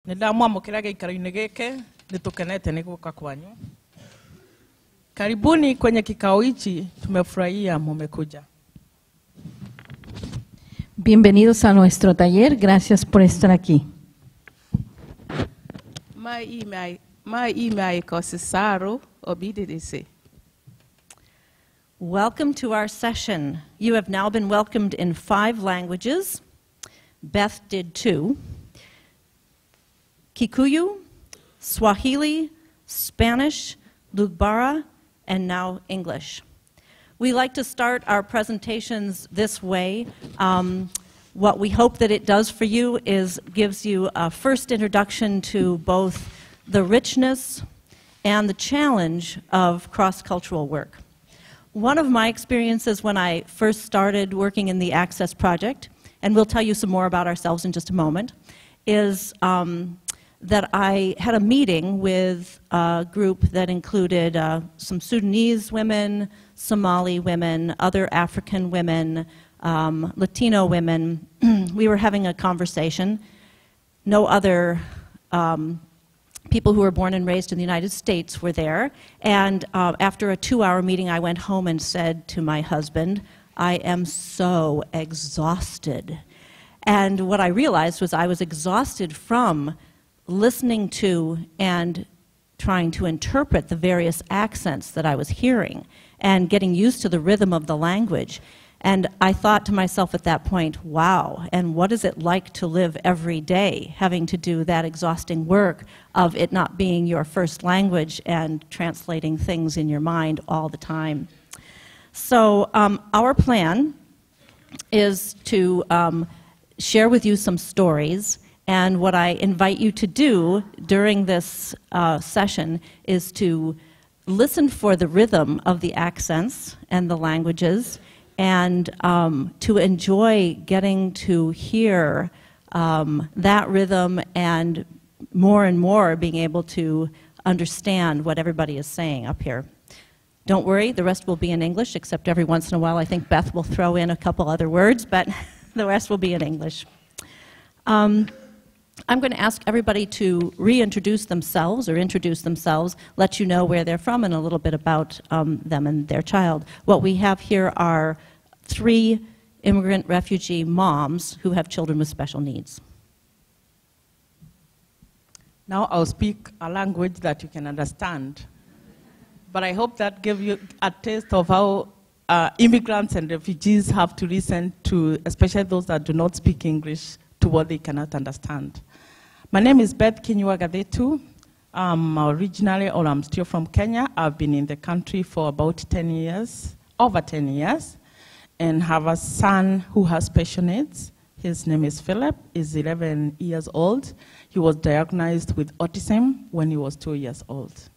Nĩndamwamũkĩra gĩikaro-inĩ gĩkĩ, nĩtũkenete nĩ gũka kwanyu. Karibuni kwenye kikao hichi, tumefurahia mmekuja. Bienvenidos a nuestro taller, gracias por estar aquí. Welcome to our session. You have now been welcomed in 5 languages. Beth did 2. Kikuyu, Swahili, Spanish, Lugbara, and now English. We like to start our presentations this way. What we hope that it does for you is gives you a first introduction to both the richness and the challenge of cross-cultural work. One of my experiences when I first started working in the Access Project, and we'll tell you some more about ourselves in just a moment, is that I had a meeting with a group that included some Sudanese women, Somali women, other African women, Latino women. We were having a conversation. No other people who were born and raised in the United States were there. And after a 2-hour meeting, I went home and said to my husband, I am so exhausted. And what I realized was I was exhausted from listening to and trying to interpret the various accents that I was hearing and getting used to the rhythm of the language. And I thought to myself at that point, wow, and what is it like to live every day having to do that exhausting work of it not being your first language and translating things in your mind all the time. So our plan is to share with you some stories. And what I invite you to do during this session is to listen for the rhythm of the accents and the languages, and to enjoy getting to hear that rhythm and more being able to understand what everybody is saying up here. Don't worry, the rest will be in English, except every once in a while I think Beth will throw in a couple other words, but the rest will be in English. I'm going to ask everybody to reintroduce themselves or introduce themselves, let you know where they're from and a little bit about them and their child. What we have here are 3 immigrant refugee moms who have children with special needs. Now I'll speak a language that you can understand. But I hope that gives you a taste of how immigrants and refugees have to listen to, especially those that do not speak English, to what they cannot understand. My name is Beth Kinyuagadetu. I'm originally, or I'm still from Kenya. I've been in the country for about 10 years, over 10 years, and have a son who has special needs. His name is Philip. He's 11 years old. He was diagnosed with autism when he was 2 years old.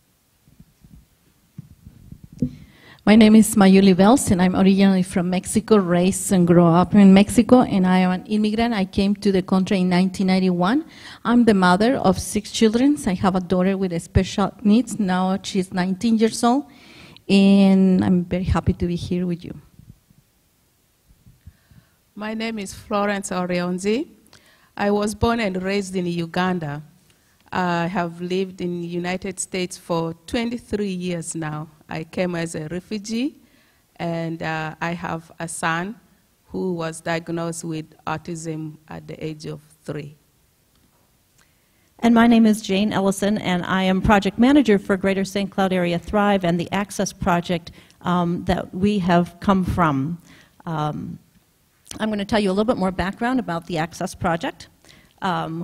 My name is Mayuli Bells, and I'm originally from Mexico, raised and grew up in Mexico, and I am an immigrant. I came to the country in 1991. I'm the mother of 6 children. I have a daughter with special needs. Now she's 19 years old, and I'm very happy to be here with you. My name is Florence Orionzi. I was born and raised in Uganda. I have lived in the United States for 23 years now. I came as a refugee, and I have a son who was diagnosed with autism at the age of 3. And my name is Jane Ellison, and I am project manager for Greater St. Cloud Area Thrive and the Access Project that we have come from. I'm going to tell you a little bit more background about the Access Project.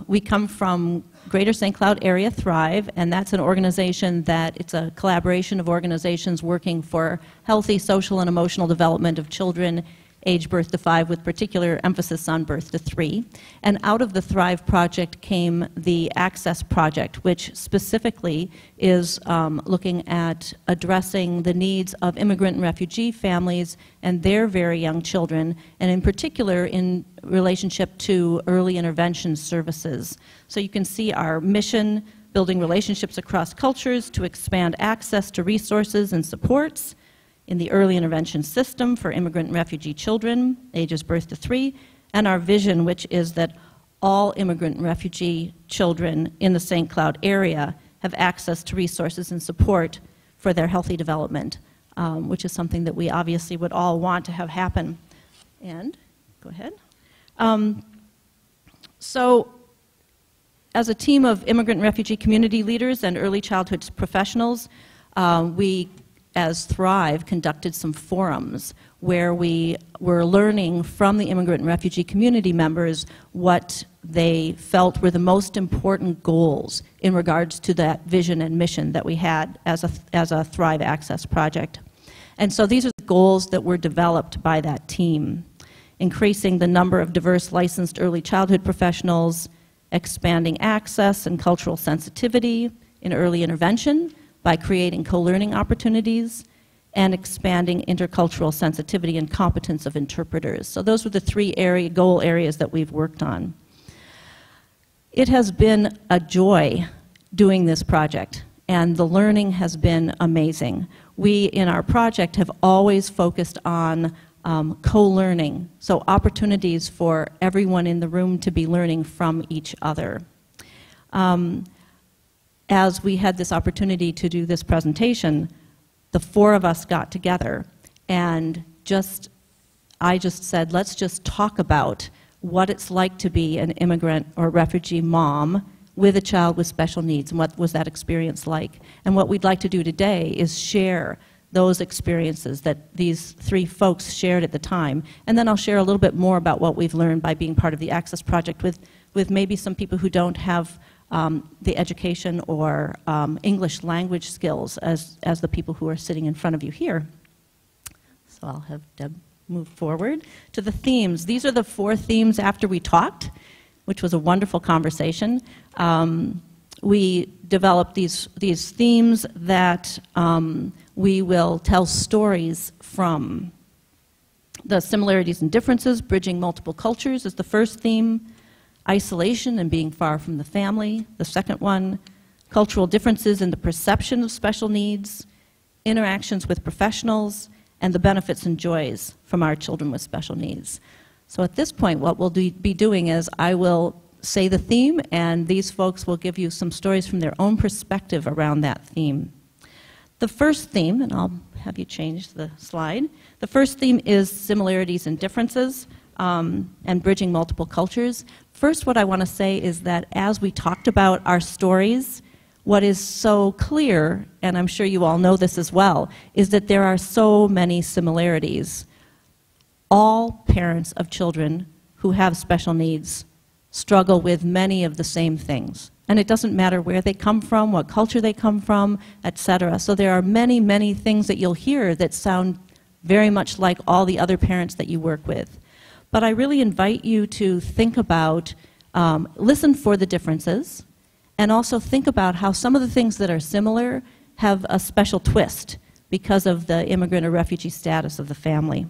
We come from Greater St. Cloud Area Thrive, and that's an organization that it's a collaboration of organizations working for healthy social and emotional development of children age birth to 5, with particular emphasis on birth to 3. And out of the Thrive Project came the Access Project, which specifically is looking at addressing the needs of immigrant and refugee families and their very young children, and in particular in relationship to early intervention services. So you can see our mission, building relationships across cultures to expand access to resources and supports in the early intervention system for immigrant and refugee children, ages birth to 3, and our vision, which is that all immigrant and refugee children in the St. Cloud area have access to resources and support for their healthy development, which is something that we obviously would all want to have happen. And, go ahead. So, as a team of immigrant and refugee community leaders and early childhood professionals, we, as Thrive, conducted some forums where we were learning from the immigrant and refugee community members what they felt were the most important goals in regards to that vision and mission that we had as a Thrive Access project. And so these are the goals that were developed by that team: increasing the number of diverse licensed early childhood professionals, expanding access and cultural sensitivity in early intervention by creating co-learning opportunities, and expanding intercultural sensitivity and competence of interpreters. So those were the three goal areas that we've worked on. It has been a joy doing this project, and the learning has been amazing. We, in our project, have always focused on co-learning, so opportunities for everyone in the room to be learning from each other. As we had this opportunity to do this presentation, the four of us got together and I just said, let's just talk about what it's like to be an immigrant or refugee mom with a child with special needs, and what was that experience like. And what we'd like to do today is share those experiences that these three folks shared at the time. And then I'll share a little bit more about what we've learned by being part of the Access Project with maybe some people who don't have the education or English language skills as the people who are sitting in front of you here. So I'll have Deb move forward to the themes. These are the 4 themes after we talked, which was a wonderful conversation. We developed these themes that we will tell stories from. The similarities and differences, bridging multiple cultures is the first theme. Isolation and being far from the family, the second one. Cultural differences in the perception of special needs, interactions with professionals, and the benefits and joys from our children with special needs. So at this point, what we'll be doing is I will say the theme, and these folks will give you some stories from their own perspective around that theme. The first theme, and I'll have you change the slide. The first theme is similarities and differences, and bridging multiple cultures. First, what I want to say is that as we talked about our stories, what is so clear, and I'm sure you all know this as well, is that there are so many similarities. All parents of children who have special needs struggle with many of the same things. And it doesn't matter where they come from, what culture they come from, etc. So there are many, many things that you'll hear that sound very much like all the other parents that you work with. But I really invite you to think about, listen for the differences, and also think about how some of the things that are similar have a special twist because of the immigrant or refugee status of the family.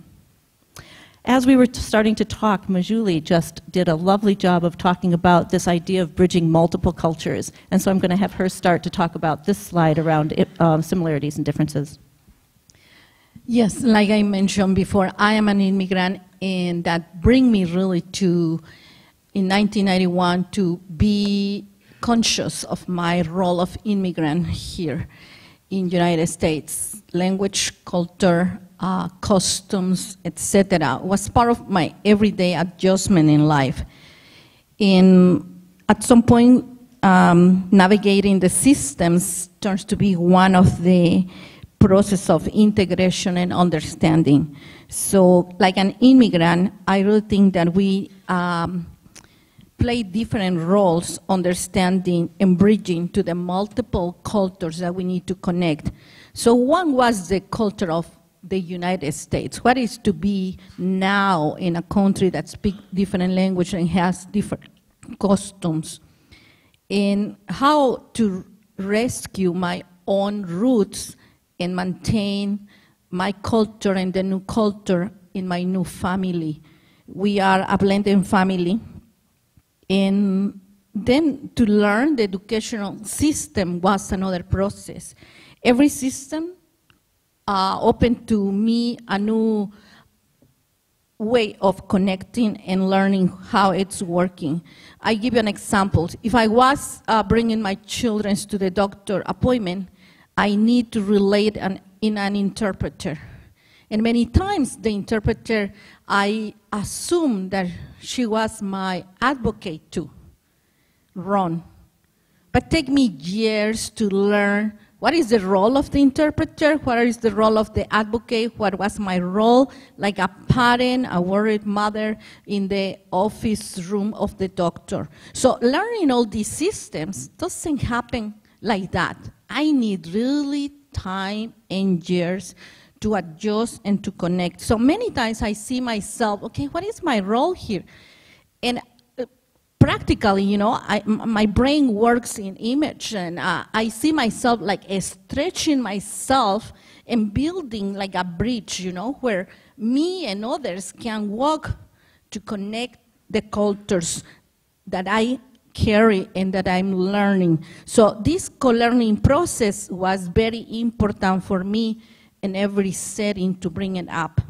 As we were starting to talk, Majuli just did a lovely job of talking about this idea of bridging multiple cultures. And so I'm going to have her start to talk about this slide around similarities and differences. Yes, like I mentioned before, I am an immigrant, and that bring me really to, in 1991, to be conscious of my role of immigrant here in United States. Language, culture, customs, etc. was part of my everyday adjustment in life. And at some point, navigating the systems turns to be one of the process of integration and understanding. So, like an immigrant, I really think that we play different roles, understanding and bridging to the multiple cultures that we need to connect. So one was the culture of the United States. What is to be now in a country that speaks different language and has different customs, and how to rescue my own roots and maintain my culture and the new culture in my new family. We are a blended family. And then to learn the educational system was another process. Every system opened to me a new way of connecting and learning how it's working. I give you an example. If I was bringing my children to the doctor appointment, I need to relate in an interpreter. And many times the interpreter, I assume that she was my advocate too. Wrong. But take me years to learn what is the role of the interpreter, what is the role of the advocate, what was my role, like a parent, a worried mother in the office room of the doctor. So learning all these systems doesn't happen like that. I need really time and years to adjust and to connect. So many times I see myself, okay, what is my role here? And practically, you know, my brain works in image, and I see myself like stretching myself and building like a bridge, you know, where me and others can walk to connect the cultures that I carry and that I'm learning. So this co-learning process was very important for me in every setting to bring it up.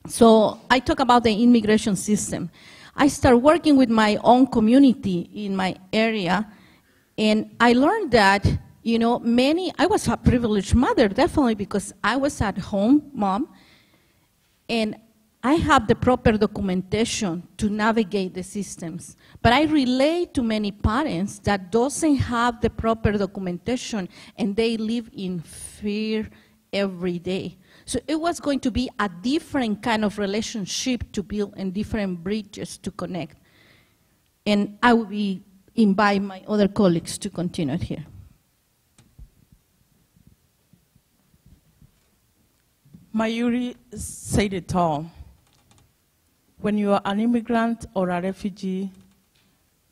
So I talk about the immigration system. I started working with my own community in my area, and I learned that, you know, I was a privileged mother, definitely, because I was at home, mom, and I have the proper documentation to navigate the systems. But I relate to many parents that doesn't have the proper documentation, and they live in fear every day. So it was going to be a different kind of relationship to build and different bridges to connect. And I will invite my other colleagues to continue here. Mayuri said it all. When you are an immigrant or a refugee,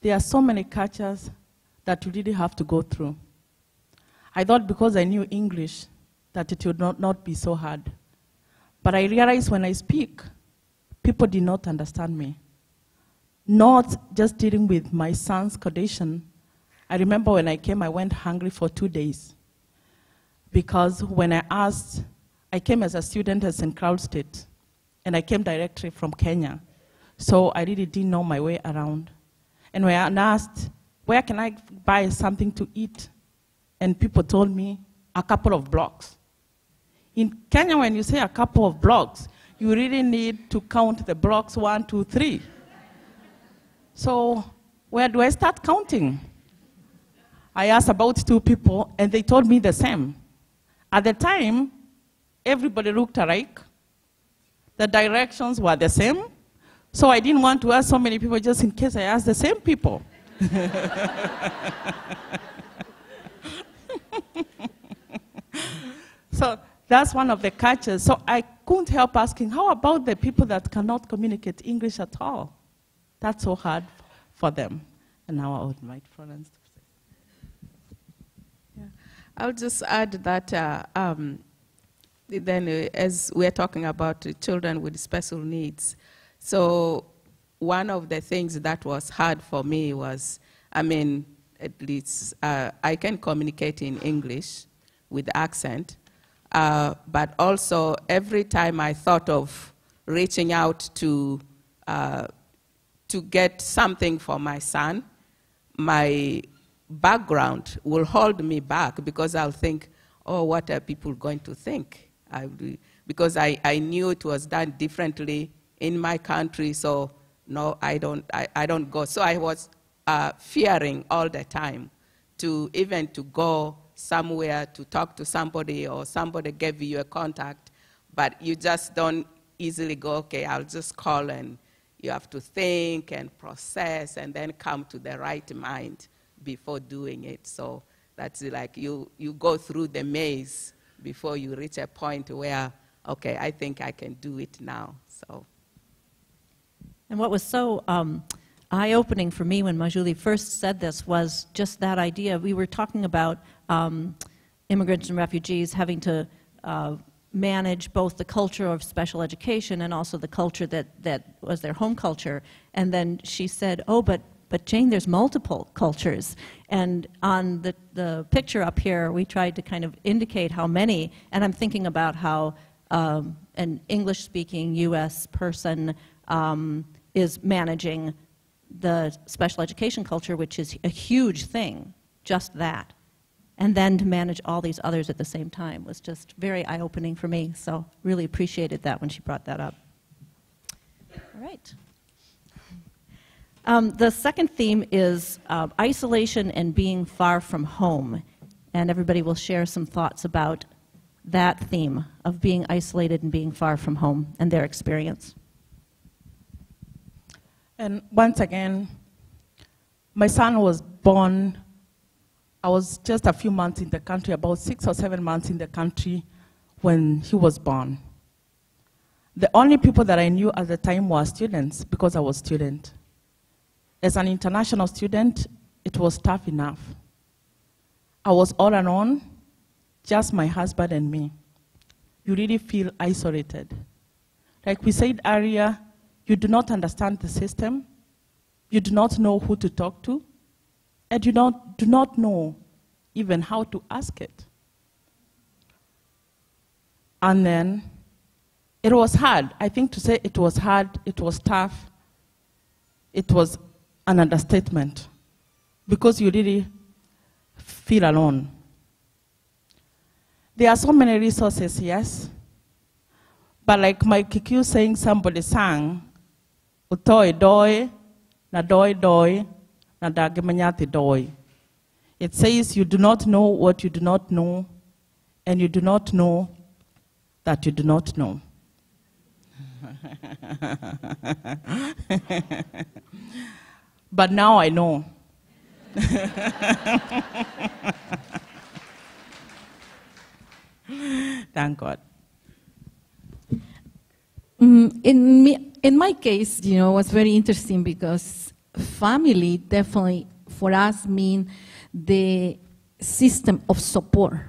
there are so many cultures that you really have to go through. I thought because I knew English, that it would not be so hard. But I realized when I speak, people did not understand me. Not just dealing with my son's condition. I remember when I came, I went hungry for 2 days. Because when I asked, I came as a student at St. Cloud State, and I came directly from Kenya. So I really didn't know my way around. And when I asked, where can I buy something to eat? And people told me, a couple of blocks. In Kenya, when you say a couple of blocks, you really need to count the blocks 1, 2, 3. So where do I start counting? I asked about 2 people, and they told me the same. At the time, everybody looked alike. The directions were the same. So I didn't want to ask so many people just in case I asked the same people. So that's one of the cultures. So I couldn't help asking, how about the people that cannot communicate English at all? That's so hard for them. And now I would invite Florence to say. Yeah. I'll just add that as we're talking about children with special needs, so one of the things that was hard for me was, at least I can communicate in English with accent, but also every time I thought of reaching out to get something for my son, my background will hold me back because I'll think, oh, what are people going to think? Because I knew it was done differently in my country, so no, I don't go. So I was fearing all the time to even to go somewhere to talk to somebody, or somebody gave you a contact, but you just don't easily go, okay, I'll just call, and you have to think and process and then come to the right mind before doing it. So that's like you go through the maze before you reach a point where, okay, I think I can do it now. So. And what was so eye-opening for me when Majuli first said this was just that idea. We were talking about immigrants and refugees having to manage both the culture of special education and also the culture that was their home culture. And then she said, oh, but Jane, there's multiple cultures. And on the picture up here, we tried to kind of indicate how many, and I'm thinking about how an English-speaking U.S. person is managing the special education culture, which is a huge thing, just that. And then to manage all these others at the same time was just very eye-opening for me, so really appreciated that when she brought that up. All right. The second theme is isolation and being far from home, and everybody will share some thoughts about that theme of being isolated and being far from home and their experience. And once again, my son was born, I was just a few months in the country, about 6 or 7 months in the country when he was born. The only people that I knew at the time were students, because I was a student. As an international student, it was tough enough. I was all alone, just my husband and me. You really feel isolated. Like we said earlier, you do not understand the system, you do not know who to talk to, and you do not know even how to ask it. And then it was hard. I think to say it was hard, it was tough, it was an understatement, because you really feel alone. There are so many resources, yes, but like my Kikyu saying, somebody sang, Utoi doi, na doi doi, na dagemanyati doi. It says you do not know what you do not know, and you do not know that you do not know. But now I know. Thank God. In my case, you know, it was very interesting because family definitely for us mean the system of support.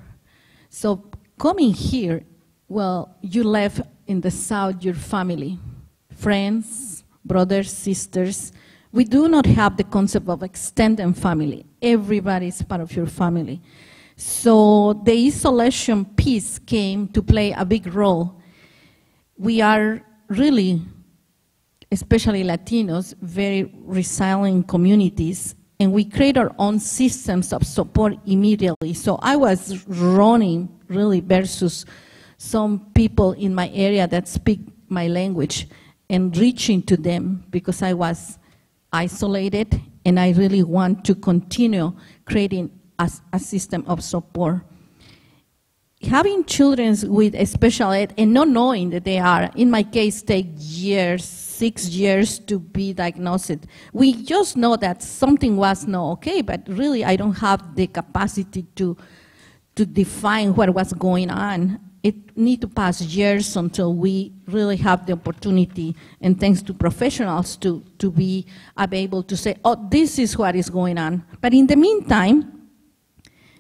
So coming here, well, you left in the South your family, friends, brothers, sisters. We do not have the concept of extended family. Everybody is part of your family. So the isolation piece came to play a big role. We are really, especially Latinos, very resilient communities, and we create our own systems of support immediately. So I was running really versus some people in my area that speak my language and reaching to them because I was isolated and I really want to continue creating a system of support. Having children with special ed and not knowing that they are, in my case, take years, 6 years to be diagnosed. We just know that something was not okay, but really I don't have the capacity to define what was going on. It needs to pass years until we really have the opportunity, and thanks to professionals, to be able to say, oh, this is what is going on. But in the meantime,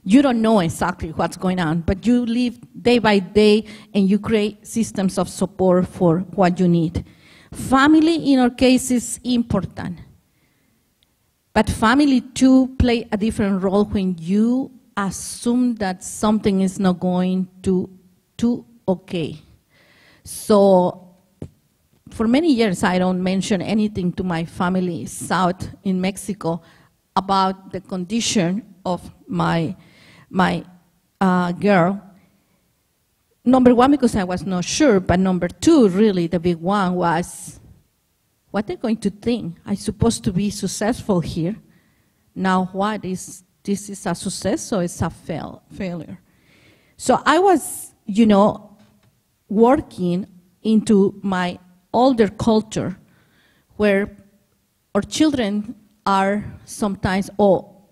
you don't know exactly what's going on, but you live day by day and you create systems of support for what you need. Family, in our case, is important. But family, too, play a different role when you assume that something is not going to okay. So for many years, I don't mention anything to my family south in Mexico about the condition of my girl. Number one, because I was not sure, but number two, really the big one was, what they're going to think? I'm supposed to be successful here. Now what is, this is a success or it's a failure? So I was, you know, working into my older culture where our children are sometimes,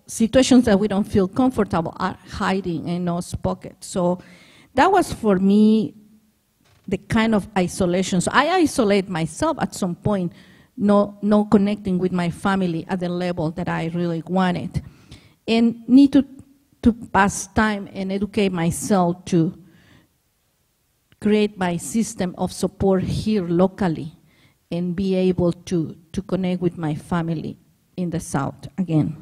situations that we don't feel comfortable are hiding in those pockets. So that was for me the kind of isolation. So I isolate myself at some point, no connecting with my family at the level that I really wanted. And need to pass time and educate myself to create my system of support here locally and be able to connect with my family in the South again.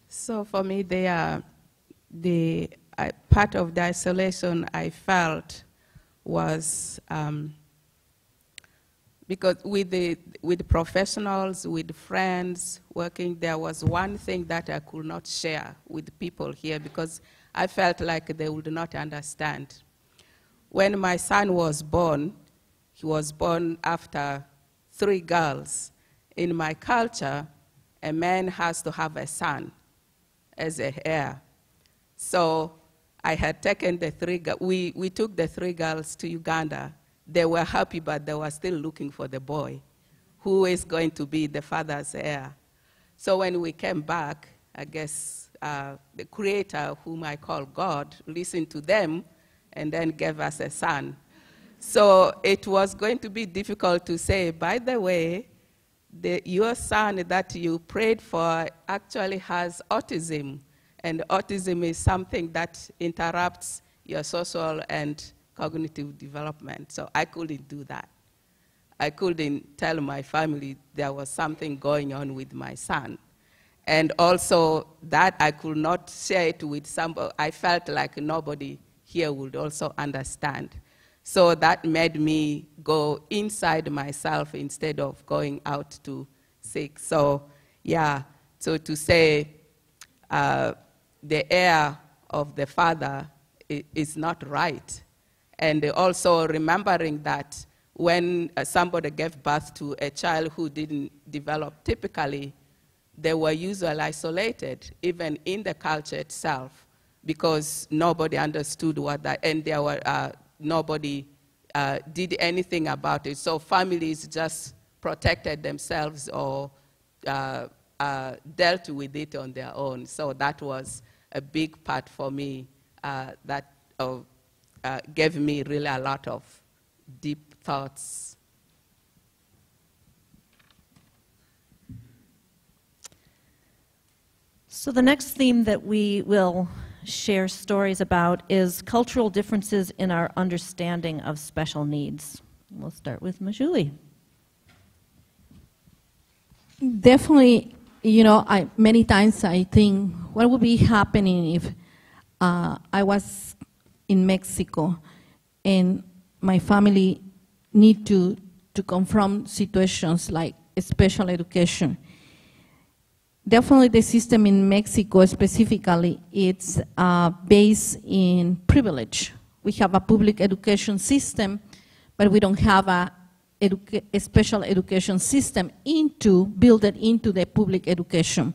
So for me, the part of the isolation I felt was because with professionals, with friends working, there was one thing that I could not share with people here because I felt like they would not understand. When my son was born, he was born after 3 girls. In my culture, a man has to have a son as a heir. So I had taken the 3 girls. We took the 3 girls to Uganda. They were happy, but they were still looking for the boy, who is going to be the father's heir. So when we came back, I guess the Creator, whom I call God, listened to them and then gave us a son. So it was going to be difficult to say, by the way, your son that you prayed for actually has autism, and autism is something that interrupts your social and cognitive development. So I couldn't do that. I couldn't tell my family there was something going on with my son. And also that I could not share it with somebody. I felt like nobody here would also understand. So that made me go inside myself instead of going out to seek. So yeah, so to say the heir of the father is not right. And also remembering that when somebody gave birth to a child who didn't develop typically, they were usually isolated, even in the culture itself, because nobody understood what that, and there were, nobody did anything about it. So families just protected themselves or dealt with it on their own. So that was a big part for me that gave me really a lot of deep thoughts. So the next theme that we will share stories about is cultural differences in our understanding of special needs. We'll start with Majuli. Definitely, you know, many times I think, what would be happening if I was in Mexico and my family need to confront situations like special education. Definitely the system in Mexico specifically, it's based in privilege. We have a public education system, but we don't have a special education system built into the public education.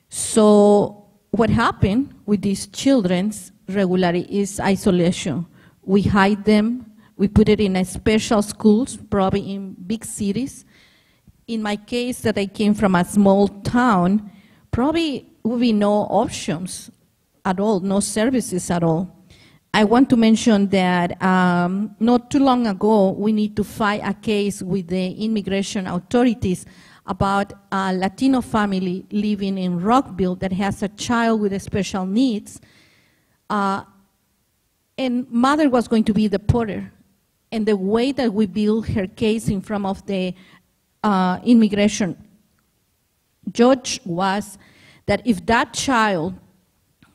So what happened with these children regularly is isolation. We hide them, we put it in special schools, probably in big cities. In my case, that I came from a small town, probably would be no options at all, no services at all. I want to mention that not too long ago, we need to fight a case with the immigration authorities about a Latino family living in Rockville that has a child with special needs. And mother was going to be deported. And the way that we built her case in front of the immigration judge was that if that child,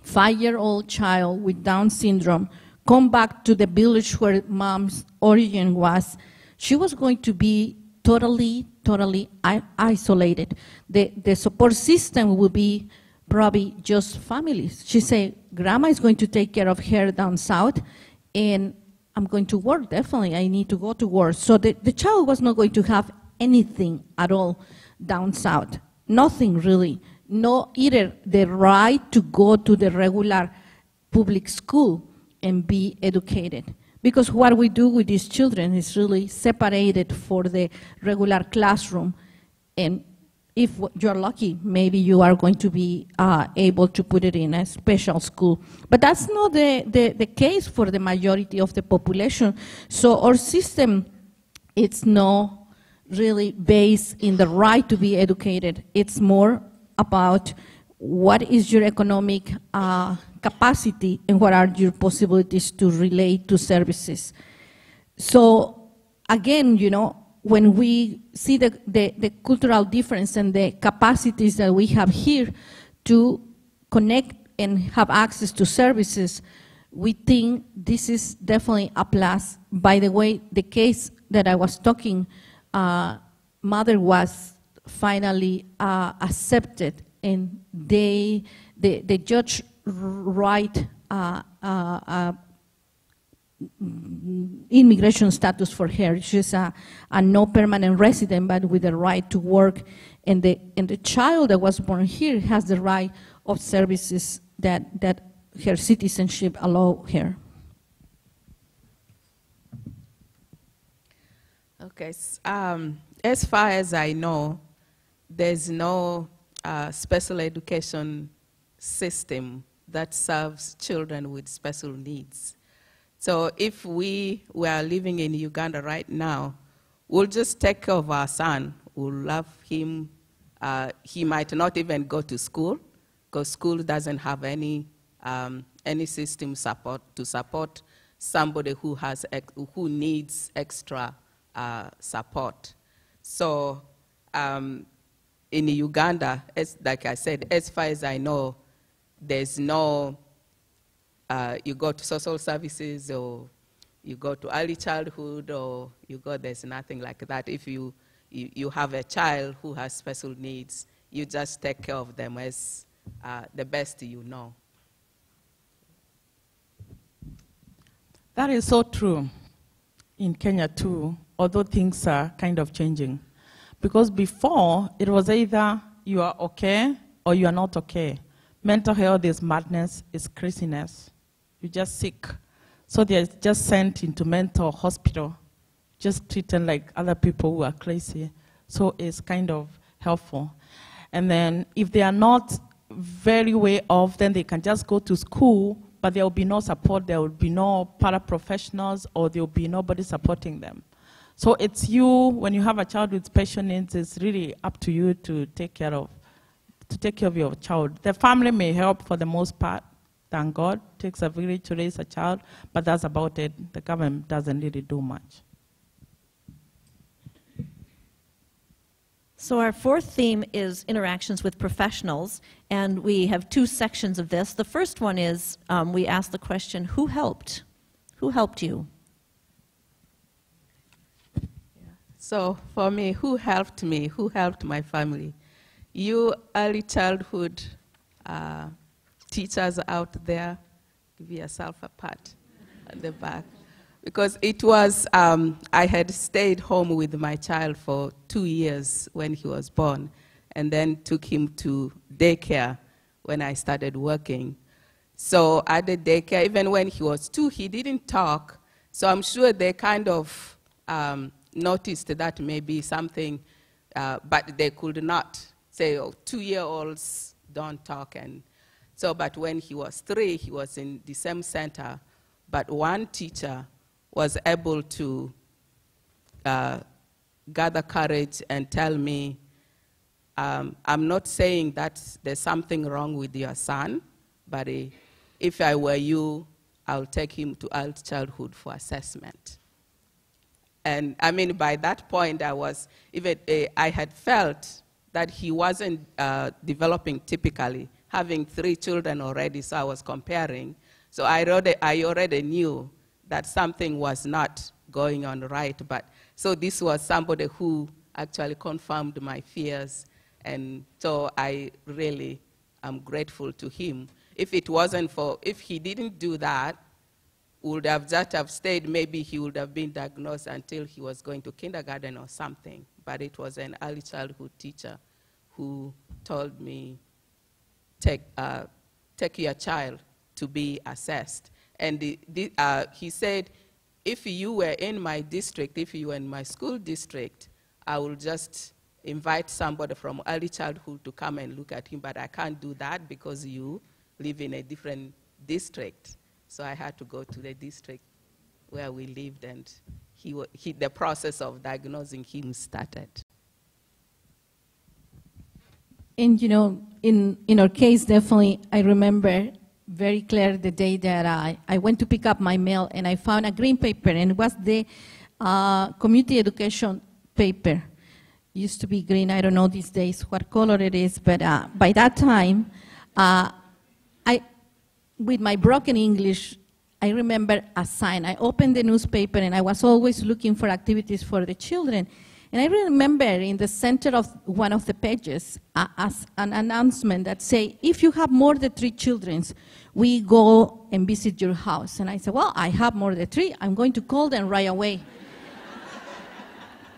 5-year-old child with Down syndrome, come back to the village where mom's origin was, she was going to be totally isolated. The support system would be probably just families. She said, Grandma is going to take care of her down south, and I'm going to work, definitely. I need to go to work. So the child was not going to have anything at all down south. Nothing really. No either the right to go to the regular public school and be educated. Because what we do with these children is really separated for the regular classroom. And if you're lucky, maybe you are going to be able to put it in a special school. But that's not the case for the majority of the population. So our system, it's not really based in the right to be educated. It's more about what is your economic capacity and what are your possibilities to relate to services. So again, you know, when we see the cultural difference and the capacities that we have here to connect and have access to services, we think this is definitely a plus. By the way, the case that I was talking, mother was finally accepted, and the judge write immigration status for her. She's a no permanent resident, but with the right to work. And the child that was born here has the right of services that her citizenship allow her. Okay. As far as I know, there's no special education system that serves children with special needs. So if we were living in Uganda right now, we'll just take care of our son. We'll love him. He might not even go to school, because school doesn't have any system to support somebody who needs extra support. So in Uganda, like I said, as far as I know, there's no, you go to social services, or you go to early childhood, or there's nothing like that. If you have a child who has special needs, you just take care of them as the best you know. That is so true in Kenya too, although things are kind of changing. Because before, it was either you are okay or you are not okay. Mental health is madness, is craziness. You're just sick. So they're just sent into mental hospital, just treated like other people who are crazy. So it's kind of helpful. And then if they are not very way off, then they can just go to school, but there will be no support, there will be no paraprofessionals, or there will be nobody supporting them. So it's you, when you have a child with special needs, it's really up to you to take care of your child. The family may help for the most part. Thank God, it takes a village to raise a child, but that's about it. The government doesn't really do much. So our fourth theme is interactions with professionals, and we have two sections of this. The first one is we ask the question, who helped? Who helped you? So for me, who helped me? Who helped my family? You early childhood teachers out there, give yourself a pat at the back. Because it was, I had stayed home with my child for 2 years when he was born, and then took him to daycare when I started working. So at the daycare, even when he was 2, he didn't talk. So I'm sure they kind of noticed that maybe something, but they could not say, oh, 2-year-olds don't talk. And so, but when he was 3, he was in the same center, but one teacher was able to gather courage and tell me, I'm not saying that there's something wrong with your son, but if I were you, I'll take him to early childhood for assessment. And I mean, by that point, I had felt that he wasn't developing typically, having 3 children already, so I was comparing. So I already knew that something was not going on right. But so this was somebody who actually confirmed my fears, and so I really am grateful to him. If it wasn't for, if he didn't do that, would have just have stayed, maybe he would have been diagnosed until he was going to kindergarten or something. But it was an early childhood teacher who told me, take your child to be assessed. And he said, if you were in my district, if you were in my school district, I will just invite somebody from early childhood to come and look at him, but I can't do that because you live in a different district. So I had to go to the district where we lived, and the process of diagnosing him started. And you know, in our case, definitely, I remember very clear the day that I went to pick up my mail, and I found a green paper, and it was the community education paper. It used to be green. I don't know these days what color it is, but by that time, I with my broken English, I remember a sign. I opened the newspaper, and I was always looking for activities for the children. And I remember in the center of one of the pages as an announcement that say, if you have more than 3 children, we go and visit your house. And I said, well, I have more than 3. I'm going to call them right away.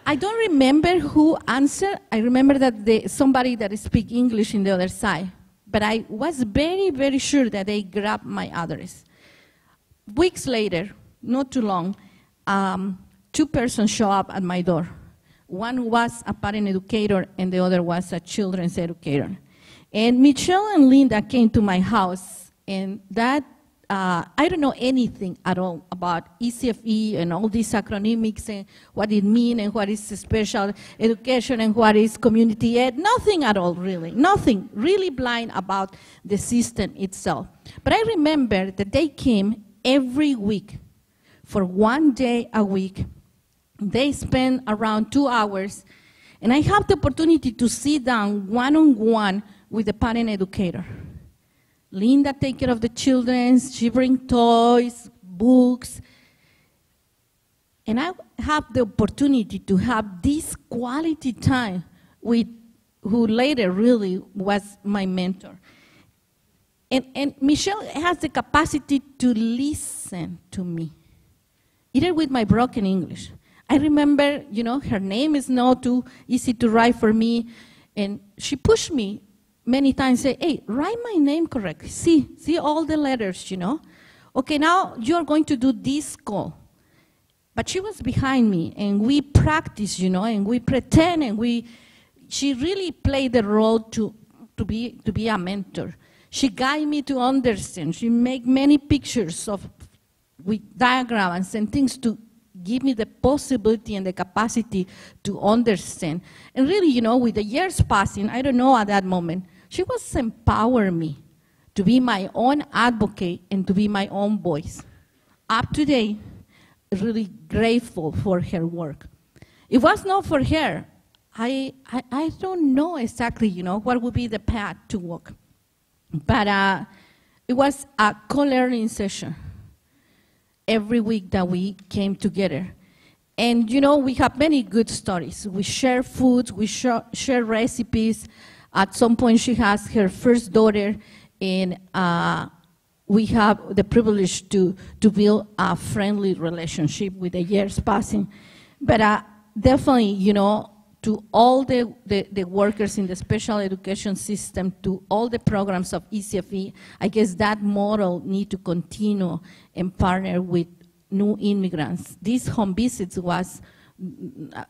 I don't remember who answered. I remember that somebody that speaks English in the other side. But I was very, very sure that they grabbed my address. Weeks later, not too long, 2 persons show up at my door. One was a parent educator, and the other was a children's educator. And Michelle and Linda came to my house, and that, I don't know anything at all about ECFE and all these acronymics and what it means and what is special education and what is community ed. Nothing at all, really. Nothing. Really blind about the system itself. But I remember that they came every week for 1 day a week. They spend around 2 hours, and I have the opportunity to sit down one-on-one with the parent educator. Linda take care of the children, she bring toys, books, and I have the opportunity to have this quality time with who later really was my mentor. And Michelle has the capacity to listen to me, even with my broken English. I remember, her name is not too easy to write for me, and she pushed me many times, say, hey, write my name correctly. See all the letters, Okay, now you're going to do this call. But she was behind me, and we practiced, and we pretend, and she really played the role to be a mentor. She guided me to understand. She made many pictures with diagrams and things to give me the possibility and the capacity to understand. And really, with the years passing, I don't know at that moment, she was empowering me to be my own advocate and to be my own voice. Up to date, really grateful for her work. It was not for her. I don't know exactly, what would be the path to walk. But it was a co-learning session every week that we came together. And, we have many good stories. We share foods, we share recipes. At some point, she has her first daughter, and we have the privilege to build a friendly relationship with the years passing. But definitely, to all the workers in the special education system, to all the programs of ECFE, I guess that model need to continue and partner with new immigrants. These home visits was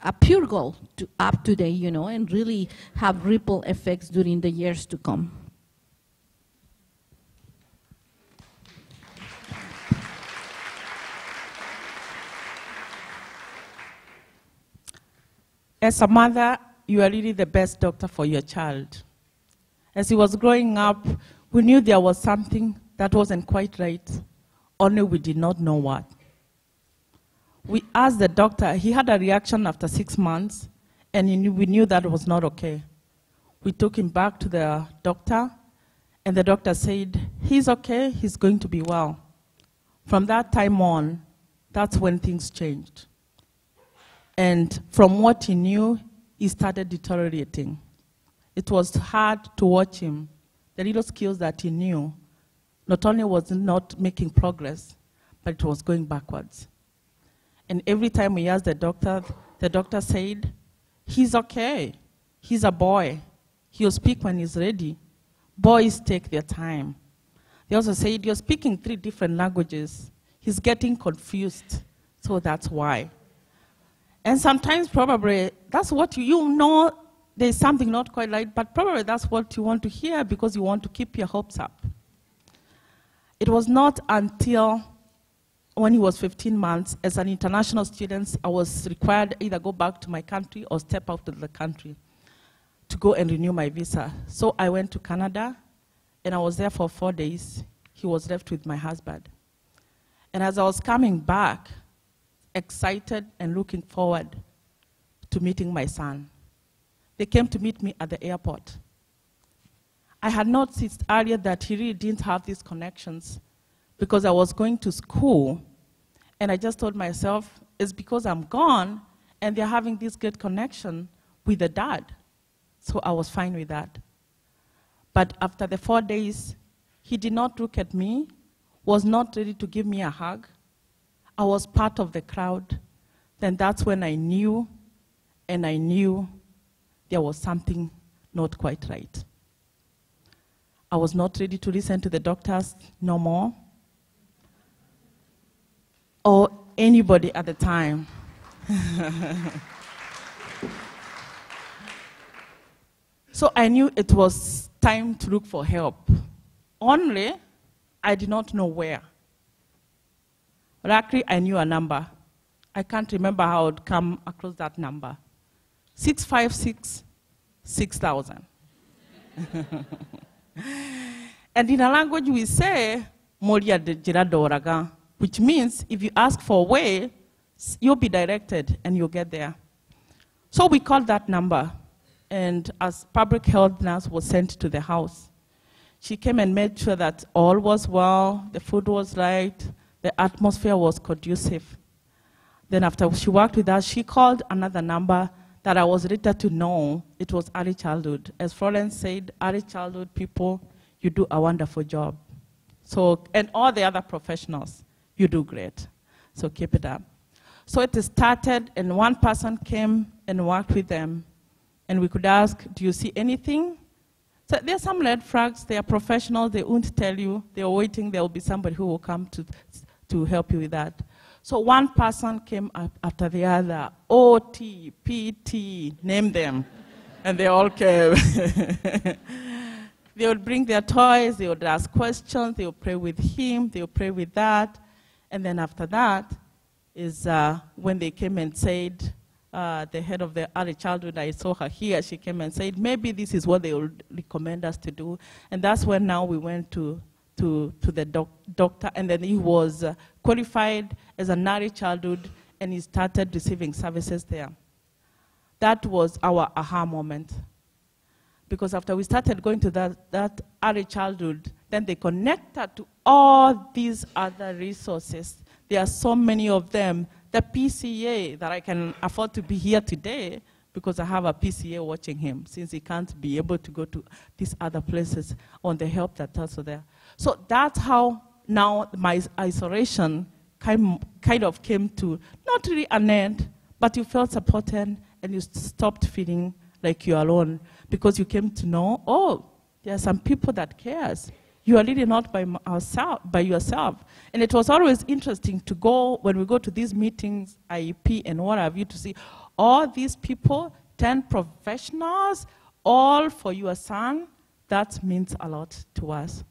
a pure goal up to date, and really have ripple effects during the years to come. As a mother, you are really the best doctor for your child. As he was growing up, we knew there was something that wasn't quite right, only we did not know what. We asked the doctor, he had a reaction after 6 months, and we knew that was not okay. We took him back to the doctor, and the doctor said, he's okay, he's going to be well. From that time on, that's when things changed. And from what he knew, he started deteriorating. It was hard to watch him. The little skills that he knew, not only was not making progress, but it was going backwards. And every time we asked the doctor said, he's okay. He's a boy. He'll speak when he's ready. Boys take their time. They also said, you're speaking 3 different languages. He's getting confused, so that's why. And sometimes probably that's what you know there's something not quite right, but probably that's what you want to hear because you want to keep your hopes up. It was not until when he was 15 months, as an international student, I was required to either go back to my country or step out of the country to go and renew my visa. So I went to Canada, and I was there for 4 days. He was left with my husband. And as I was coming back, excited and looking forward to meeting my son, they came to meet me at the airport. I had noticed earlier that he really didn't have these connections because I was going to school, and I just told myself, it's because I'm gone, and they're having this good connection with the dad. So I was fine with that. But after the 4 days, he did not look at me, was not ready to give me a hug. I was part of the crowd. Then that's when I knew, and I knew there was something not quite right. I was not ready to listen to the doctors no more, or anybody at the time. So I knew it was time to look for help. Only, I did not know where. Luckily, I knew a number. I can't remember how I would come across that number. 656-6000. And in a language we say, Moria de Giradoraga, which means if you ask for a way, you'll be directed and you'll get there. So we called that number, and as public health nurse was sent to the house. She came and made sure that all was well, the food was right, the atmosphere was conducive. Then after she worked with us, she called another number that I was later to know. It was early childhood. As Florence said, early childhood people, you do a wonderful job. So, and all the other professionals, you do great. So keep it up. So it started, and one person came and worked with them. And we could ask, do you see anything? So there are some red flags. They are professionals. They won't tell you. They are waiting. There will be somebody who will come to help you with that. So one person came up after the other, OT, PT, name them. And they all came. They would bring their toys. They would ask questions. They would pray with him. They would pray with that. And then after that is when they came and said, the head of the early childhood, I saw her here, she came and said, maybe this is what they would recommend us to do. And that's when now we went to the doctor, and then he was qualified as an early childhood, and he started receiving services there. That was our aha moment. Because after we started going to that early childhood, then they connected to all these other resources. There are so many of them. The PCA, that I can afford to be here today because I have a PCA watching him, since he can't be able to go to these other places on the help that's also there. So that's how now my isolation kind of came to, not really an end, but you felt supported and you stopped feeling like you're alone, because you came to know, oh, there are some people that cares. You are really not by yourself. And it was always interesting to go, when we go to these meetings, IEP and what have you, to see all these people, 10 professionals, all for your son. That means a lot to us.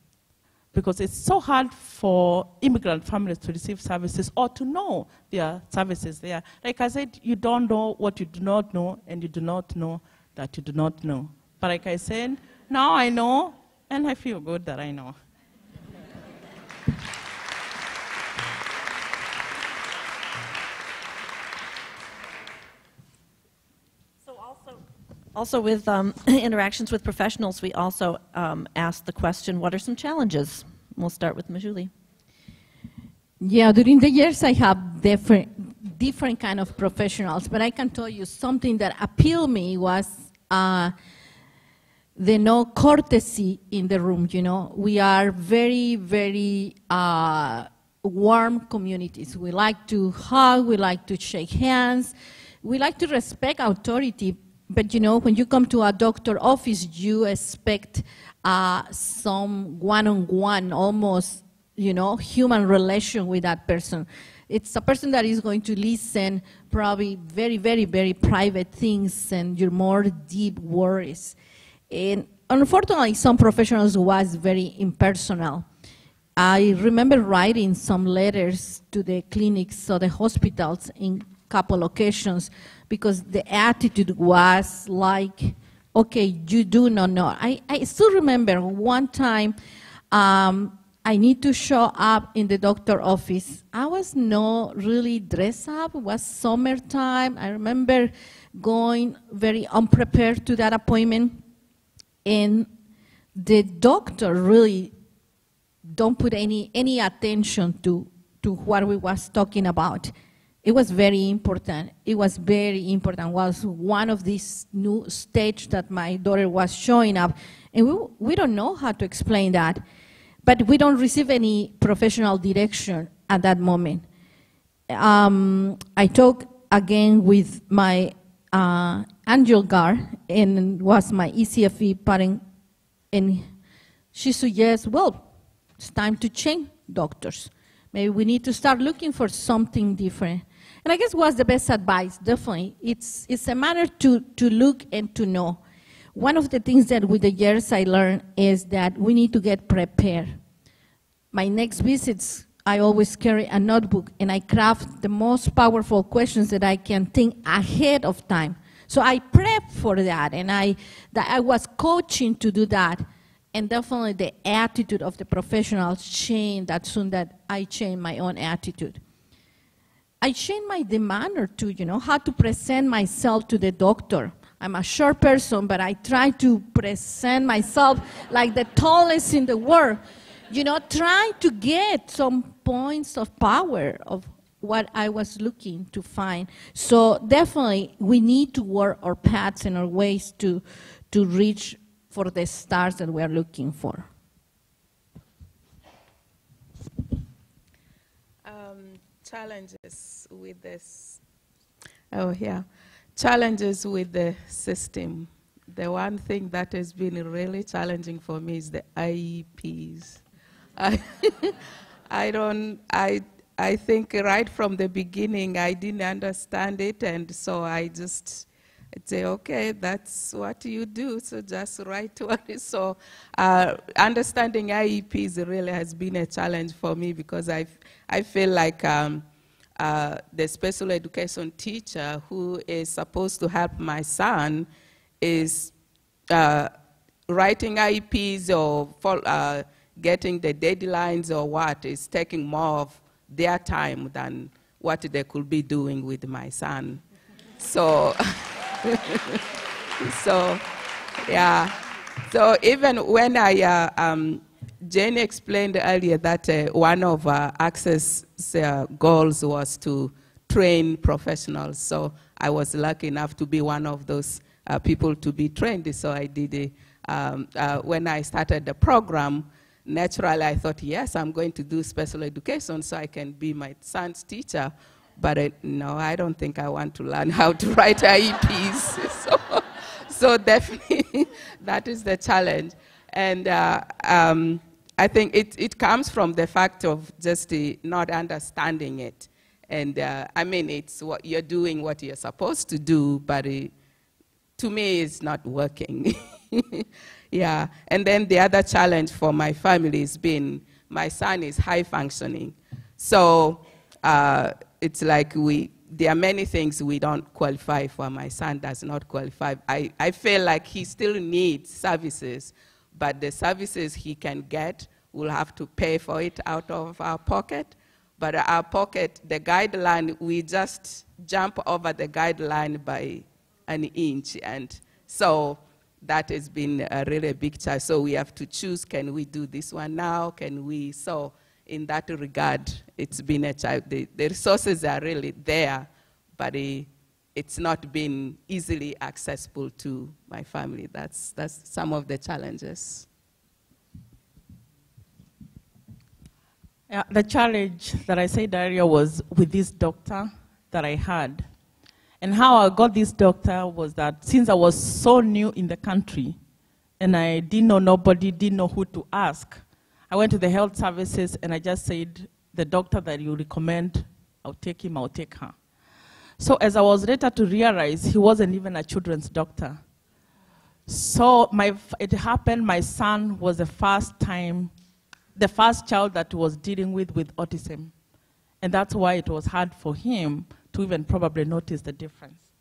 Because it's so hard for immigrant families to receive services or to know their services there. Like I said, you don't know what you do not know, and you do not know that you do not know. But like I said, now I know, and I feel good that I know. So also with interactions with professionals, we also asked the question, what are some challenges? We'll start with Majuli. Yeah, during the years I have different kind of professionals, but I can tell you something that appealed me was the no courtesy in the room, you know. We are very, very warm communities. We like to hug, we like to shake hands, we like to respect authority, but you know, when you come to a doctor office, you expect some one-on-one, almost, you know, human relation with that person. It's a person that is going to listen probably very, very, very private things and your more deep worries. And unfortunately, some professionals was very impersonal. I remember writing some letters to the clinics or the hospitals in a couple occasions because the attitude was like, okay, you do not know. I still remember one time I need to show up in the doctor office. I was not really dressed up. It was summertime. I remember going very unprepared to that appointment. And the doctor really don't put any attention to what we was talking about. It was very important. It was very important. It was one of these new stage that my daughter was showing up. And we don't know how to explain that. But we don't receive any professional direction at that moment. I talked again with my angel guard, and was my ECFE parent, and she suggests, well, it's time to change doctors. Maybe we need to start looking for something different. And I guess was the best advice, definitely. It's a matter to look and to know. One of the things that with the years I learned is that we need to get prepared. My next visits, I always carry a notebook, and I craft the most powerful questions that I can think ahead of time. So I prep for that, and I was coaching to do that. And definitely the attitude of the professionals changed that soon that I changed my own attitude. I changed my demeanor too, you know, how to present myself to the doctor. I'm a short person, but I try to present myself like the tallest in the world. You know, trying to get some points of power of what I was looking to find. So definitely we need to work our paths and our ways to reach for the stars that we are looking for. Challenges with this. Oh, yeah. Challenges with the system. The one thing that has been really challenging for me is the IEPs. I think right from the beginning I didn't understand it, and so I just say, okay, that's what you do, so just write what it is. So understanding IEPs really has been a challenge for me, because I feel like the special education teacher who is supposed to help my son is writing IEPs or getting the deadlines or what is taking more of their time than what they could be doing with my son. So, so yeah. So even when Jenny explained earlier that one of Access goals was to train professionals. So I was lucky enough to be one of those people to be trained. So I did it. When I started the program, naturally I thought, yes, I'm going to do special education so I can be my son's teacher. But no, I don't think I want to learn how to write IEPs. So definitely that is the challenge. And I think it comes from the fact of just not understanding it. And I mean, it's what you're doing, what you're supposed to do, but to me, it's not working. Yeah. And then the other challenge for my family has been my son is high functioning. So it's like there are many things we don't qualify for. My son does not qualify. I feel like he still needs services, but the services he can get, we'll have to pay for it out of our pocket. But our pocket, the guideline, we just jump over the guideline by an inch. And so that has been a really big challenge. So we have to choose, can we do this one now? Can we? So in that regard, it's been a challenge. The resources are really there, but it's not been easily accessible to my family. That's some of the challenges. Yeah, the challenge that I said earlier was with this doctor that I had. And how I got this doctor was that since I was so new in the country and I didn't know nobody, didn't know who to ask, I went to the health services and I just said, the doctor that you recommend, I'll take him, I'll take her. So as I was later to realize, he wasn't even a children's doctor. So it happened, my son was the first child that was dealing with autism. And that's why it was hard for him to even probably notice the difference.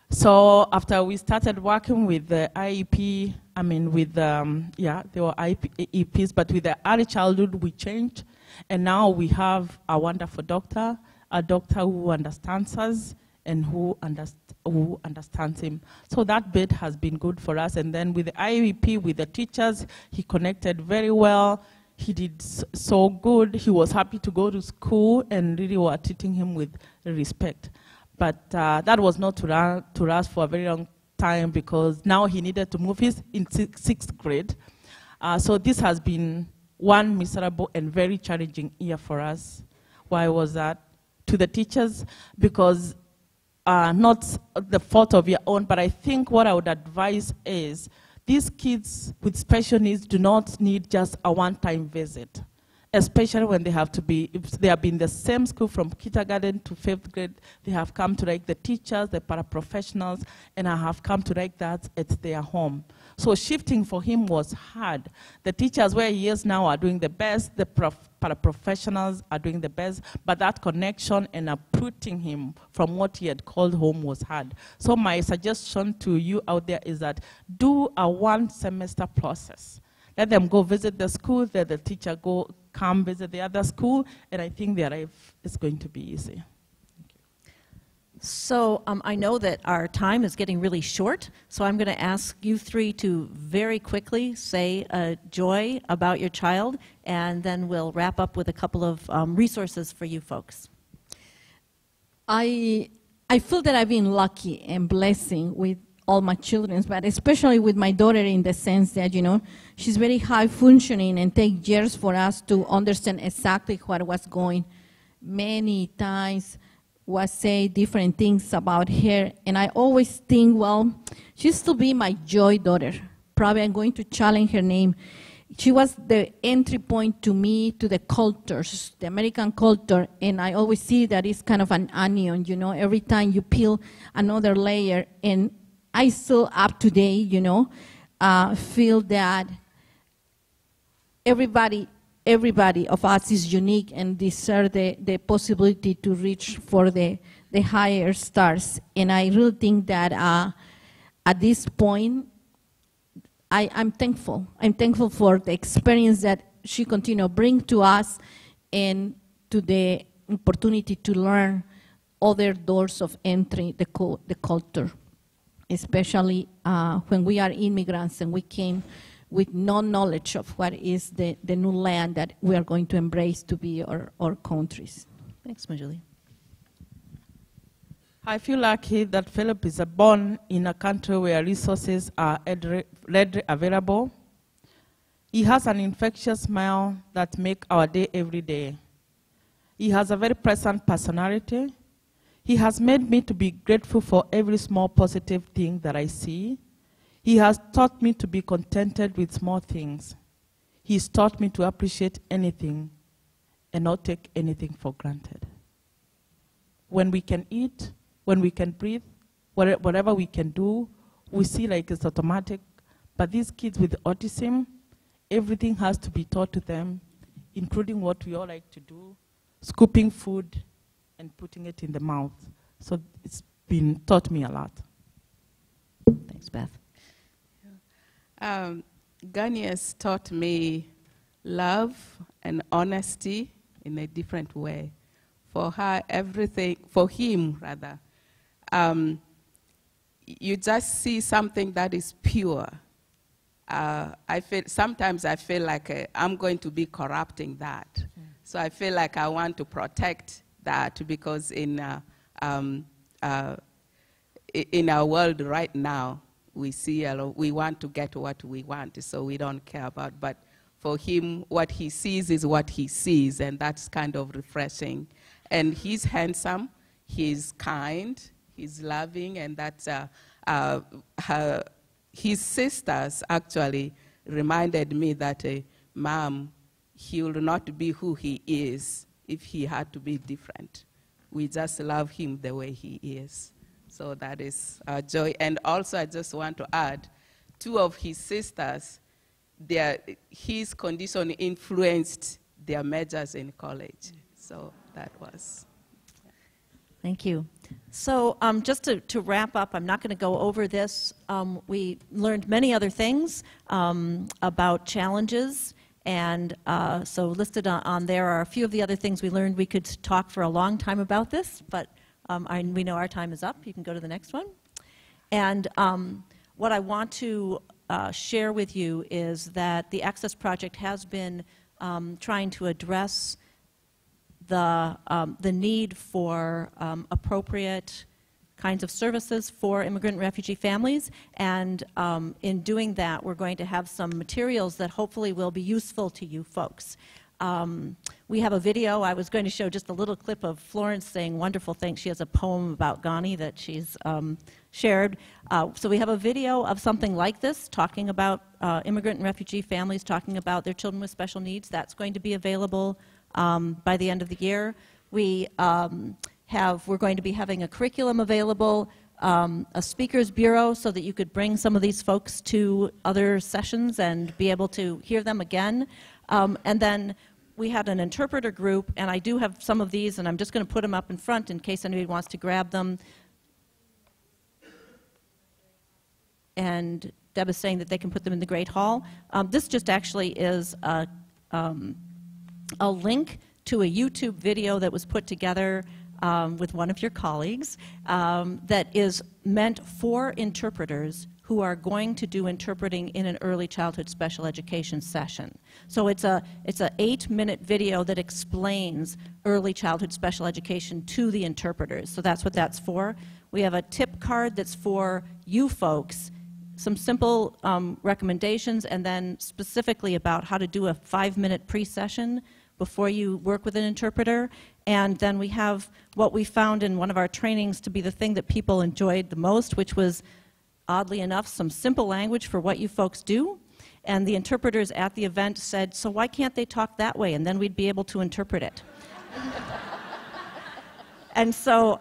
So after we started working with the IEP, I mean with, there were IEPs, but with the early childhood we changed. And now we have a wonderful doctor, a doctor who understands us and who understands him. So that bit has been good for us. And then with the IEP, with the teachers, he connected very well. he did so good. He was happy to go to school, and really were treating him with respect. But that was not to last for a very long time, because now he needed to move. He's in sixth grade. So this has been one miserable and very challenging year for us. Why was that? To the teachers, because not the fault of your own, but I think what I would advise is these kids with special needs do not need just a one-time visit, especially when they have to be, if they have been in the same school from kindergarten to 5th grade, they have come to like the teachers, the paraprofessionals, and I have come to like that at their home. So shifting for him was hard. The teachers where he is now are doing the best, the paraprofessionals are doing the best, but that connection and uprooting him from what he had called home was hard. So my suggestion to you out there is that do a one-semester process. Let them go visit the school, let the teacher come visit the other school, and I think their life is going to be easy. So I know that our time is getting really short, so I'm going to ask you three to very quickly say a joy about your child, and then we'll wrap up with a couple of resources for you folks. I feel that I've been lucky and blessing with all my children, but especially with my daughter, in the sense that, you know, she's very high functioning and take years for us to understand exactly what was going. Many times was say different things about her, and I always think, well, she'll still be my joy daughter. Probably I'm going to challenge her name. She was the entry point to me, to the cultures, the American culture, and I always see that it's kind of an onion, you know, every time you peel another layer, and I still up to date, you know, feel that everybody of us is unique and deserve the possibility to reach for the higher stars. And I really think that at this point, I'm thankful. I'm thankful for the experience that she continues to bring to us, and to the opportunity to learn other doors of entry, the culture, especially when we are immigrants and we came with no knowledge of what is the new land that we are going to embrace to be our countries. Thanks, Majuli. I feel lucky that Philip is born in a country where resources are readily available. He has an infectious smile that makes our day every day. He has a very pleasant personality. He has made me to be grateful for every small positive thing that I see. He has taught me to be contented with small things. He's taught me to appreciate anything and not take anything for granted. When we can eat, when we can breathe, whatever we can do, we see like it's automatic. But these kids with autism, everything has to be taught to them, including what we all like to do, scooping food and putting it in the mouth. So it's been taught me a lot. Thanks, Beth. Gani has taught me love and honesty in a different way. For her, everything, for him rather, you just see something that is pure. Sometimes I feel like I'm going to be corrupting that. So I feel like I want to protect that, because in our world right now, we see we want to get what we want, so we don't care about. But for him, what he sees is what he sees, and that's kind of refreshing. And he's handsome, he's kind, he's loving, and that's his sisters actually reminded me that, Mom, he will not be who he is if he had to be different. We just love him the way he is. So that is our joy. And also, I just want to add, two of his sisters, his condition influenced their majors in college. So that was. Thank you. So just to wrap up, I'm not going to go over this. We learned many other things about challenges, and so listed on there are a few of the other things we learned. We could talk for a long time about this, but we know our time is up. You can go to the next one. And what I want to share with you is that the Access Project has been trying to address the need for appropriate kinds of services for immigrant and refugee families. And in doing that, we're going to have some materials that hopefully will be useful to you folks. We have a video. I was going to show just a little clip of Florence saying wonderful things. She has a poem about Ghani that she's shared. So we have a video of something like this, talking about immigrant and refugee families, talking about their children with special needs. That's going to be available by the end of the year. We're going to be having a curriculum available, a speakers bureau so that you could bring some of these folks to other sessions and be able to hear them again. And then we had an interpreter group, and I do have some of these, and I'm just going to put them up in front in case anybody wants to grab them. And Deb is saying that they can put them in the Great Hall. This just actually is a link to a YouTube video that was put together with one of your colleagues that is meant for interpreters who are going to do interpreting in an early childhood special education session. So it's a 8-minute video that explains early childhood special education to the interpreters. So that's what that's for. We have a tip card that's for you folks, some simple recommendations, and then specifically about how to do a 5-minute pre-session before you work with an interpreter. And then we have what we found in one of our trainings to be the thing that people enjoyed the most, which was, oddly enough, some simple language for what you folks do. And the interpreters at the event said, so why can't they talk that way? And then we'd be able to interpret it. And so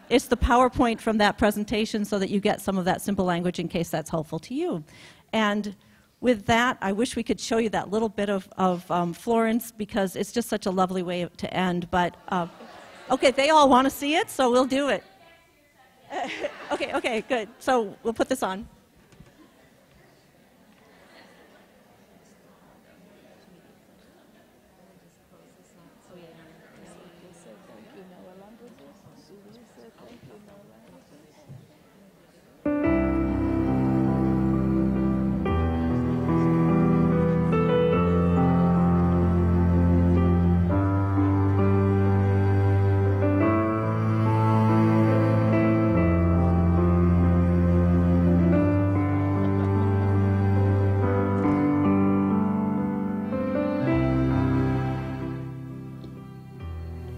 it's the PowerPoint from that presentation so that you get some of that simple language in case that's helpful to you. And with that, I wish we could show you that little bit of Florence, because it's just such a lovely way to end. But, okay, they all want to see it, so we'll do it. Okay, good. So we'll put this on.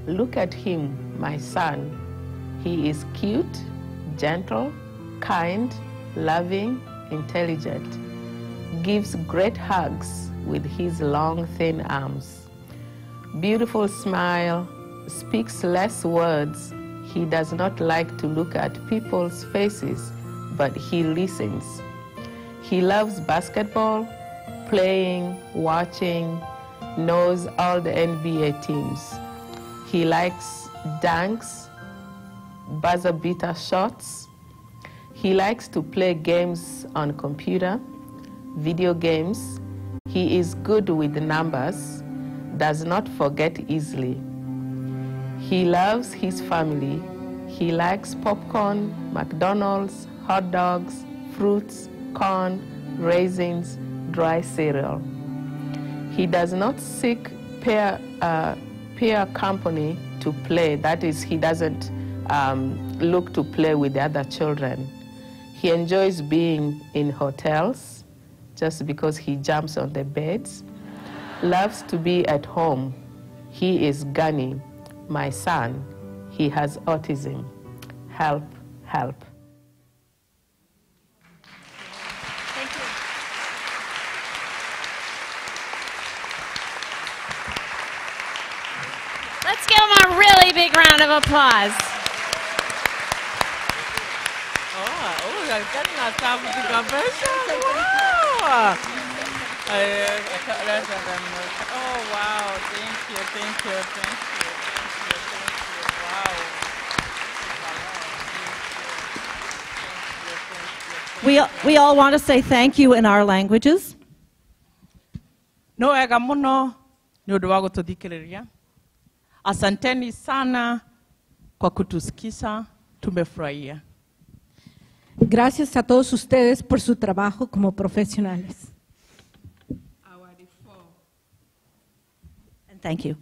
Look at him, my son. He is cute, gentle, kind, loving, intelligent. Gives great hugs with his long, thin arms. Beautiful smile, speaks less words. He does not like to look at people's faces, but he listens. He loves basketball, playing, watching, knows all the NBA teams. He likes dunks, buzzer beater shots. He likes to play games on computer, video games. He is good with numbers, does not forget easily. He loves his family. He likes popcorn, McDonald's, hot dogs, fruits, corn, raisins, dry cereal. He does not seek peer company to play. That is, he doesn't look to play with the other children. He enjoys being in hotels just because he jumps on the beds. Loves to be at home. He is Ghani, my son. He has autism. Help, help. Thank you. Let's give them a really big round of applause. Oh, you're getting a time with the convention. Wow. Oh, wow. Thank you. Wow. We all want to say thank you in our languages. No ega muno ni undu wa gututhikiriria. Asanteni sana kwa kutusikiza, tumefurahia. Gracias a todos ustedes por su trabajo como profesionales. Our default Thank you.